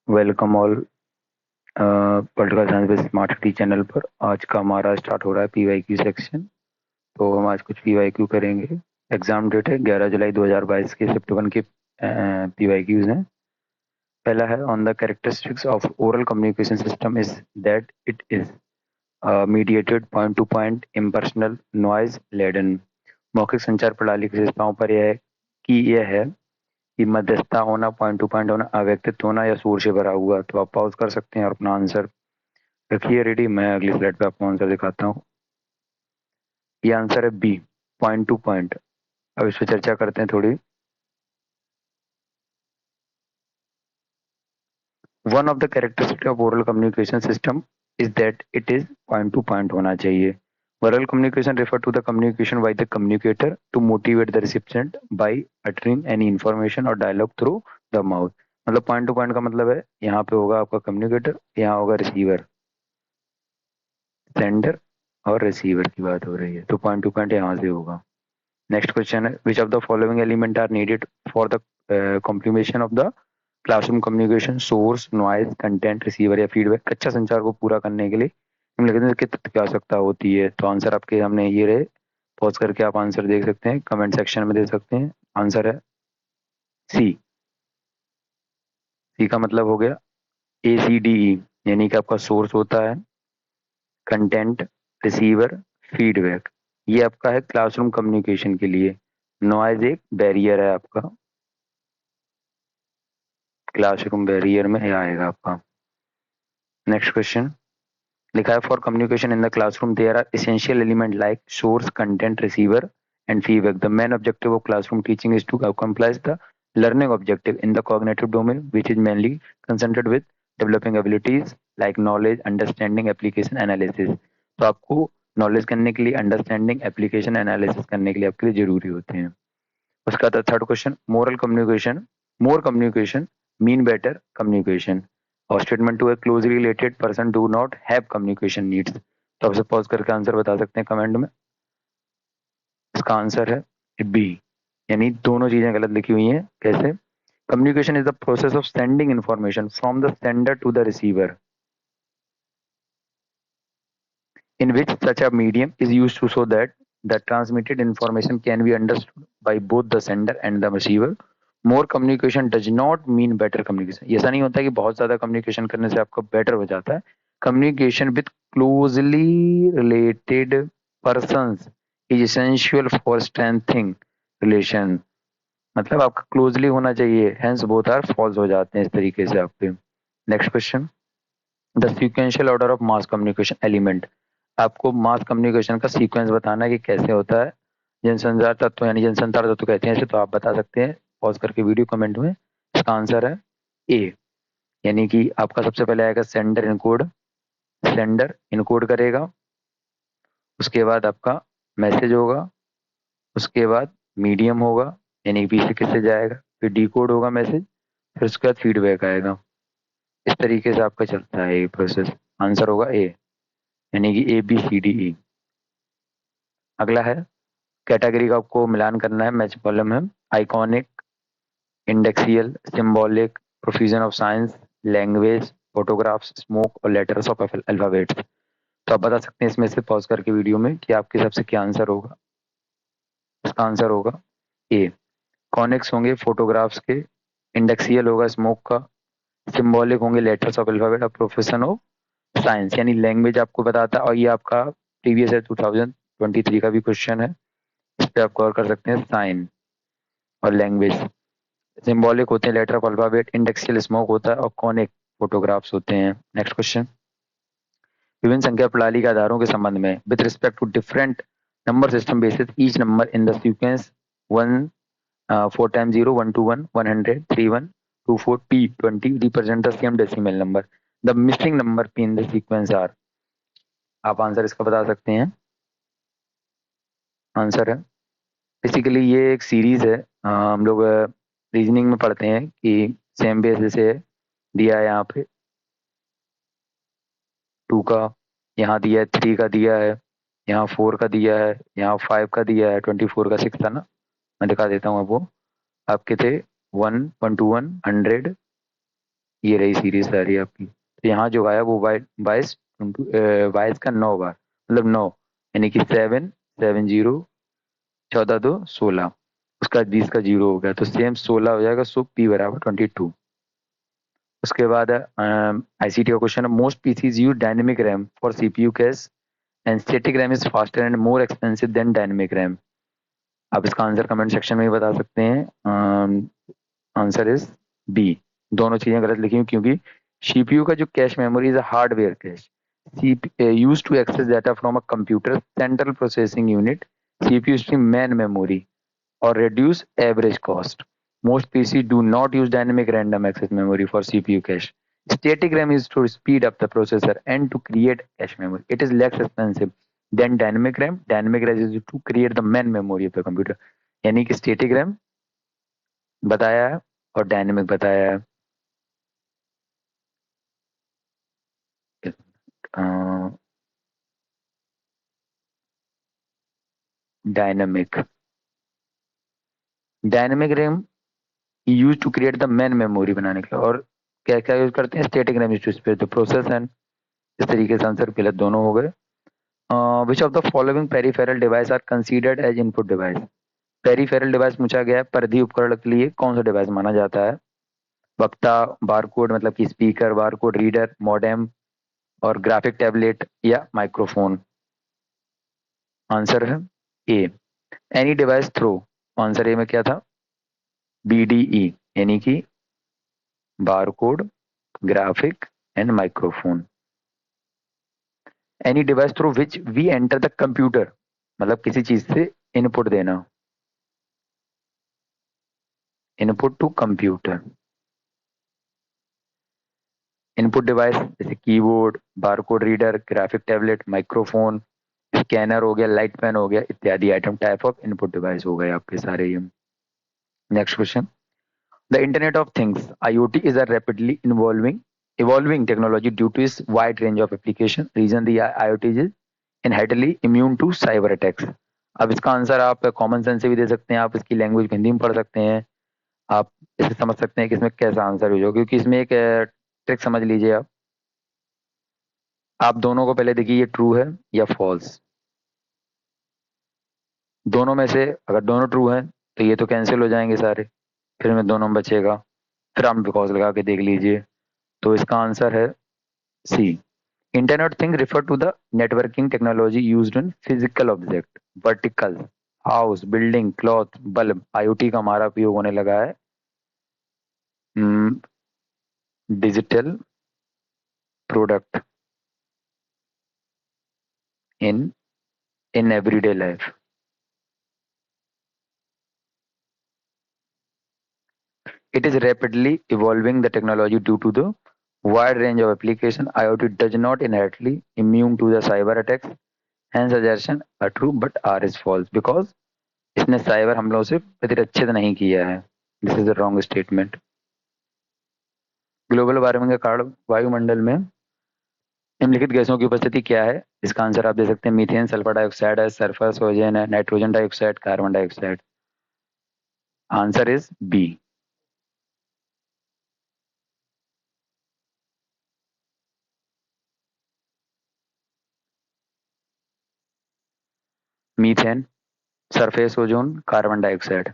Welcome all political science with smart city channel पर। आज का हमारा स्टार्ट हो रहा है पीवाईक्यू सेक्शन। तो हम आज कुछ पीवाईक्यू करेंगे। एग्जाम डेट है 11 जुलाई 2022 के शिफ्ट वन के पीवाईक्यूज हैं। पहला है on the characteristics of oral communication system is that it is mediated point to point impersonal noise laden. मौखिक संचार प्रणाली की विशेषताओं पर यह है कि यह है कि मध्यस्थता होना, पॉइंट टू पॉइंट होना, अव्यक्तित्व होना या शोर से भरा हुआ। तो आप पॉज कर सकते हैं और अपना आंसर रखिए रेडी। मैं अगली स्लाइड पे आपको आंसर दिखाता हूँ। ये आंसर है बी, पॉइंट टू पॉइंट। अब इस पर चर्चा करते हैं थोड़ी। One of the characteristic of oral communication system is that it is point to point होना चाहिए। Verbal communication refer to the communication by the communicator to motivate the recipient by uttering any information और dialogue through the mouth. मतलब point to point का मतलब है यहाँ पे होगा आपका कम्युनिकेटर, यहाँ होगा रिसीवर, सेंडर और रिसीवर की बात हो रही है। तो पॉइंट टू पॉइंट यहाँ से होगा। नेक्स्ट क्वेश्चन है which of the following element are needed for the completion of the classroom communication, source, noise, content, receiver या फीडबैक। अच्छा संचार को पूरा करने के लिए निम्नलिखित के तत्व की आवश्यकता होती है। तो आंसर आपके सामने ये रहे। पॉज करके आप आंसर देख सकते हैं, कमेंट सेक्शन में दे सकते हैं। आंसर है सी। सी का मतलब हो गया ACDE, यानी कि आपका सोर्स होता है, कंटेंट, रिसीवर, फीडबैक। ये आपका है क्लासरूम कम्युनिकेशन के लिए। नॉइज एक बैरियर है आपका, क्लासरूम बैरियर में आएगा आपका। नेक्स्ट क्वेश्चन लिखा है for communication in the classroom there are essential element like source, content, receiver and feedback. The main objective of classroom teaching is to complies the learning objective in the cognitive domain, which is mainly concerned with developing abilities like knowledge, understanding, application, analysis। तो आपको knowledge करने के लिए, understanding, application, analysis करने के लिए आपके लिए जरूरी होते हैं। उसका था third question moral communication, more communication mean better communication. और statement to a closely related person do not have communication needs. तो आपसे पॉज करके आंसर बता सकते हैं कमेंट में। इसका आंसर है बी, यानी दोनों चीजें गलत लिखी हुई हैं। कैसे? Communication is the process of sending information from the sender to the receiver in which such a medium is used to so that the transmitted information can be understood by both the sender and the receiver। More communication does not mean better communication. ऐसा नहीं होता कि बहुत ज्यादा communication करने से आपका better हो जाता है। Communication with closely related persons is essential for strengthening relation. मतलब आपका क्लोजली होना चाहिए, हेंस बोथ आर फॉल्स हो जाते हैं इस तरीके से आपके। Next question the sequential order of mass communication element. आपको मास कम्युनिकेशन का सीक्वेंस बताना है कि कैसे होता है। जनसंचार तत्व यानी जनसंचार तत्व कहते हैं इसे। तो आप बता सकते हैं पॉज करके वीडियो कमेंट में। इसका आंसर है ए, यानी कि आपका सबसे पहले आएगा सेंडर इनकोड। सेंडर इनकोड करेगा, उसके बाद आपका मैसेज होगा, उसके बाद मीडियम होगा यानी बी से किससे जाएगा, फिर डी कोड होगा मैसेज, फिर उसके बाद फीडबैक आएगा। इस तरीके से आपका चलता है ये प्रोसेस। आंसर होगा ए, यानी कि ABCDE। अगला है कैटेगरी का आपको मिलान करना है, मैच कॉलम है। Iconic, indexical, symbolic, profusion of science, language, photographs, smoke और लेटर्स ऑफ अल्फाबेट्स। तो आप बता सकते हैं इसमें से पॉज करके वीडियो में कि आपके हिसाब से क्या आंसर होगा। इसका आंसर होगा ए। कॉनिक्स होंगे फोटोग्राफ्स के, इंडेक्सियल होगा स्मोक का, सिंबॉलिक होंगे लेटर्स ऑफ अल्फाबेट और प्रोफेशन ऑफ साइंस यानी लैंग्वेज आपको बताता है। और ये आपका प्रीवियस है 2023 का भी क्वेश्चन है, इस पे आप कवर कर सकते हैं। साइन और लैंग्वेज, सिंबॉलिक होते हैं लेटर ऑफ अल्फाबेट, इंडेक्सियल स्मोक होता है और कॉनिक फोटोग्राफ्स होते हैं। नेक्स्ट क्वेश्चन विभिन्न संख्या प्रणाली के आधारों के संबंध में with respect to different number system basis each number in the sequence 4 time 0 1 2 1 100 3 1 2 4 P20 represent the same decimal number. The missing number P in the sequence are. आप आंसर इसका बता सकते हैं। आंसर है बेसिकली ये एक सीरीज है। हम लोग रीजनिंग में पढ़ते हैं कि सेम बेसिस से दिया है यहाँ पे 2 का, यहाँ दिया है 3 का, दिया है यहाँ 4 का, दिया है यहाँ 5 का, दिया है 24 का 6 था ना। मैं दिखा देता हूँ आपको। आपके थे 1 1 2 1 100, ये रही सीरीज सारी आपकी। तो यहाँ जो आया वो बाईस, बाईस का 9 बार, मतलब 9, यानी कि 7, 7 0, 14 2 16, उसका 20 का जीरो हो गया तो सेम 16 हो जाएगा। सो पी बराबर 22। उसके बाद आईसीटी का क्वेश्चन है, most PCs use dynamic RAM for CPU cache and static RAM is faster and more expensive than dynamic RAM. आप इसका आंसर कमेंट सेक्शन में ही बता सकते हैं। Answer is B. दोनों चीजें गलत लिखी हुई क्योंकि सीपीयू का जो cache memory is a hardware cache use to access data from a computer central processing unit. CPU stream main memory और reduce average cost. Most PC do not use dynamic random access memory for CPU cache. Static RAM is to speed up the processor and to create cache memory. It is less expensive than dynamic RAM. Dynamic RAM is to create the main memory of the computer. यानी कि static RAM बताया है और dynamic बताया है। Dynamic dynamic RAM use to create the main memory बनाने के लिए, और क्या क्या यूज करते हैं, static RAM use to spare the process end. इस तरीके से आंसर गलत दोनों हो गए। Which of the following peripheral device are considered as input device. Peripheral device पूछा गया है, परिधि उपकरण के लिए कौन सा डिवाइस माना जाता है। वक्ता, बारकोड मतलब कि स्पीकर, बारकोड रीडर, मॉडेम और ग्राफिक टैबलेट या माइक्रोफोन। आंसर है A, any device through. Answer A में क्या था, बीडीई, यानी कि barcode, graphic and microphone. Any device through which we enter the computer, मतलब किसी चीज से इनपुट देना, input to computer. Input device जैसे keyboard, barcode reader, graphic tablet, microphone, scanner हो गया, लाइट पेन हो गया इत्यादि item type of input device हो गए आपके सारे ये। Next question, the internet of things IoT is a rapidly involving evolving technology due to its wide range of application. Reason the IoT is inherently immune to cyber attacks. अब इसका answer आप common sense से भी दे सकते हैं, आप इसकी language Hindi में पढ़ सकते हैं, आप इसे समझ सकते हैं कि इसमें कैसा आंसर हो, क्योंकि इसमें एक ट्रिक समझ लीजिए आप दोनों को पहले देखिए ये ट्रू है या फॉल्स। दोनों में से अगर दोनों ट्रू हैं तो ये तो कैंसिल हो जाएंगे सारे, फिर में दोनों में बचेगा, फिर आप बिकॉज लगा के देख लीजिए। तो इसका आंसर है C. Internet thing refer to the networking technology used in physical object, vertical, house, building, cloth, bulb. IoT का हमारा उपयोग होने लगा है digital product in in everyday life. It is rapidly evolving the technology due to the wide range of application. IoT does not inherently immune to the cyber attacks. Hence suggestion are true but R is false because इसने cyber हमलों से प्रतिरक्षित नहीं किया है। This is the wrong statement. Global warming का कारण वायुमंडल में निम्नलिखित गैसों की उपस्थिति क्या है। इसका आंसर आप दे सकते हैं मीथेन, सल्फर डाइऑक्साइड है, सल्फर ओजोन है, nitrogen dioxide, carbon dioxide. Answer is B. Methane, surface ozone, carbon dioxide.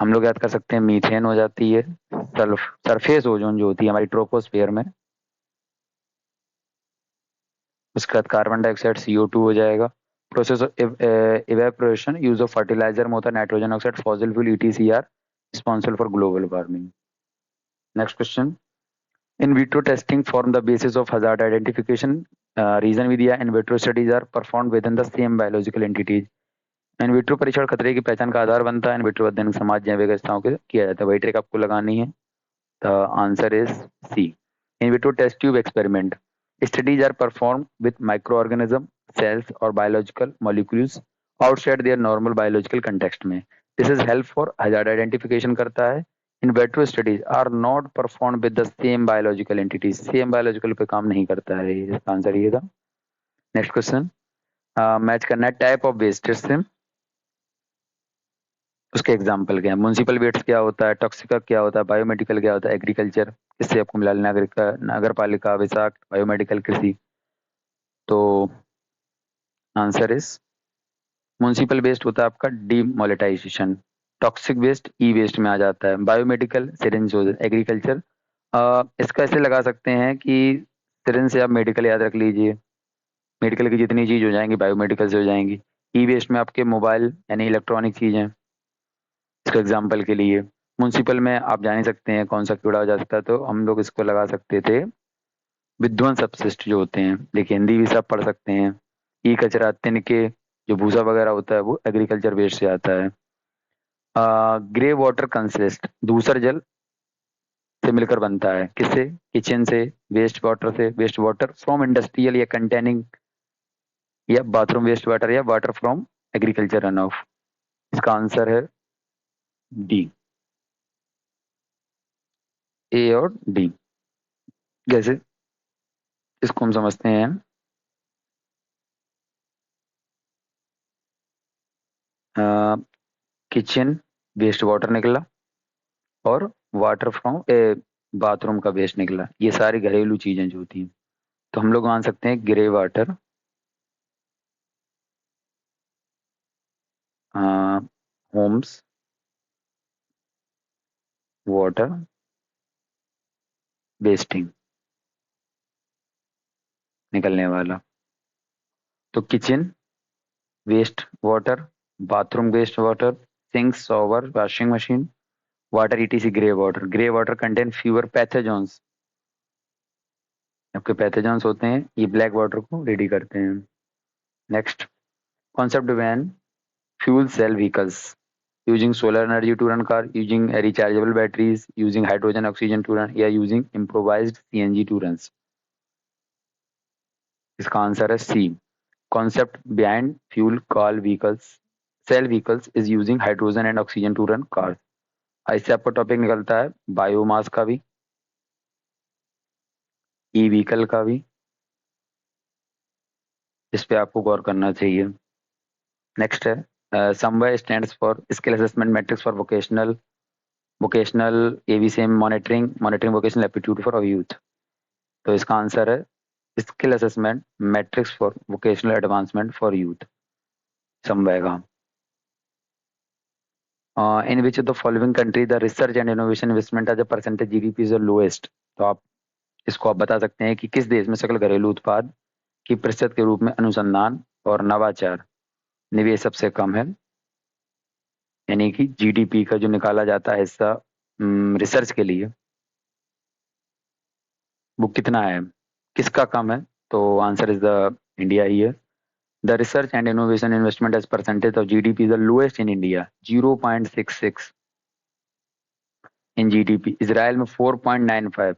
हम लोग याद कर सकते हैं मीथेन हो जाती है सरफेस ओजोन जो होती है हमारी ट्रोपोस्फेयर में, उसके बाद कार्बन डाइऑक्साइड CO2 हो जाएगा। Process of evaporation, use of fertiliser में होता है nitrogen oxide, fossil fuel ETC are responsible for global warming. Next question, in vitro testing form the basis of hazard identification. Reason भी दिया, in vitro studies are perform with in the same biological entities. In vitro परीक्षण खतरे की पहचान का आधार बनता है। In vitro अध्ययन समाज जैविक व्यवस्थाओं के किया जाता है। वही ट्रिक आपको लगानी है। The answer is C. In vitro test tube experiment studies are performed with microorganism, cells or biological molecules outside their normal biological context में। This is help for hazard identification करता है। In vitro studies are not performed with the same biological entities, same biological पे काम नहीं करता है। इसका answer ये था। नेक्स्ट क्वेश्चन, मैच करना है टाइप ऑफ वेस्ट से। उसके एग्जाम्पल क्या है? म्युनिसिपल वेस्ट क्या होता है, टॉक्सिका क्या होता है, बायोमेडिकल क्या होता है, एग्रीकल्चर किससे आपको मिला, नागरिक नगर पालिका, विषाक्त, बायोमेडिकल, कृषि। तो आंसर इज म्युनिसिपल वेस्ट होता है आपका डीमोनेटाइजेशन, टॉक्सिक वेस्ट ई वेस्ट में आ जाता है, बायोमेडिकल सिरिंज हो, एग्रीकल्चर इसका ऐसे लगा सकते हैं कि सिरिंज से आप मेडिकल याद रख लीजिए, मेडिकल की जितनी चीज हो जाएंगी बायोमेडिकल से हो जाएंगी। ई वेस्ट में आपके मोबाइल यानी इलेक्ट्रॉनिक चीजें, इसको एग्जाम्पल के लिए। म्युनिसिपल में आप जान ही सकते हैं कौन सा कीड़ा हो जा सकता है, तो हम लोग इसको लगा सकते थे विध्वंस अपशिष्ट जो होते हैं, देखिए हिंदी भी सब पढ़ सकते हैं। ई कचरा, तिनके, जो भूसा वगैरह होता है वो एग्रीकल्चर वेस्ट से आता है। ग्रे वाटर कंसिस्ट, दूसर जल से मिलकर बनता है, किससे? किचन से, वेस्ट वाटर से, वेस्ट वाटर फ्रॉम इंडस्ट्रियल या कंटेनिंग, या बाथरूम वेस्ट वाटर, या water from agriculture run of. इसका आंसर है डी, ए और डी। जैसे इसको हम समझते हैं, किचन वेस्ट वाटर निकला और वाटर फ्रॉम बाथरूम का वेस्ट निकला, ये सारी घरेलू चीजें जो होती हैं, तो हम लोग मान सकते हैं grey water, homes water wasting निकलने वाला। तो kitchen waste water, bathroom waste water, sink, shower, washing machine, water ETC grey water. Grey water contain fewer pathogens, आपके पैथोजन्स होते हैं, ये ब्लैक वाटर को रेडी करते हैं। Next concept van fuel cell vehicles using solar energy to run car, using rechargeable batteries, using hydrogen oxygen to run, या using improvised CNG to run। इसका answer है C. Concept behind fuel call vehicles cell vehicles is using hydrogen and oxygen to run car. इससे आपका topic निकलता है biomass का भी, e vehicle का भी, इस पे आपको गौर करना चाहिए। नेक्स्ट है somewhere stands for skill assessment matrix for vocational, vocational AV same monitoring, monitoring vocational aptitude for youth. तो इसका आंसर है skill assessment matrix for vocational advancement for youth, समवेगा। In which of the following country the research and innovation investment as a percentage GDP is the lowest. तो आप इसको आप बता सकते हैं कि किस देश में सकल घरेलू उत्पाद की प्रतिशत के रूप में अनुसंधान और नवाचार निवेश सबसे कम है, यानी कि जीडीपी का जो निकाला जाता है हिस्सा रिसर्च के लिए, वो कितना है, किसका कम है? तो आंसर इज द इंडिया ही है। The research and innovation investment as percentage of GDP is the lowest in India, 0.66 in GDP. Israel में 4.95,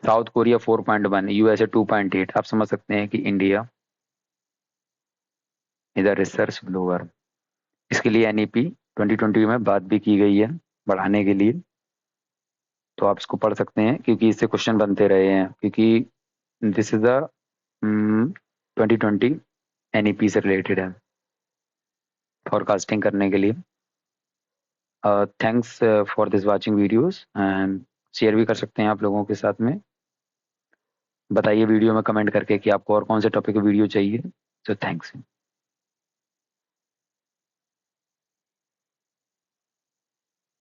साउथ कोरिया 4.1, यूएसए 2.8। आप समझ सकते हैं कि इंडिया इधर रिसर्च लोअर। इसके लिए एनईपी 2020 में बात भी की गई है बढ़ाने के लिए, तो आप इसको पढ़ सकते हैं क्योंकि इससे क्वेश्चन बनते रहे हैं, क्योंकि दिस इज द 2020 एनईपी से रिलेटेड है फॉरकास्टिंग करने के लिए। Thanks for this watching videos and share भी कर सकते हैं आप लोगों के साथ में। बताइए वीडियो में कमेंट करके कि आपको और कौन से टॉपिक की वीडियो चाहिए। So thanks.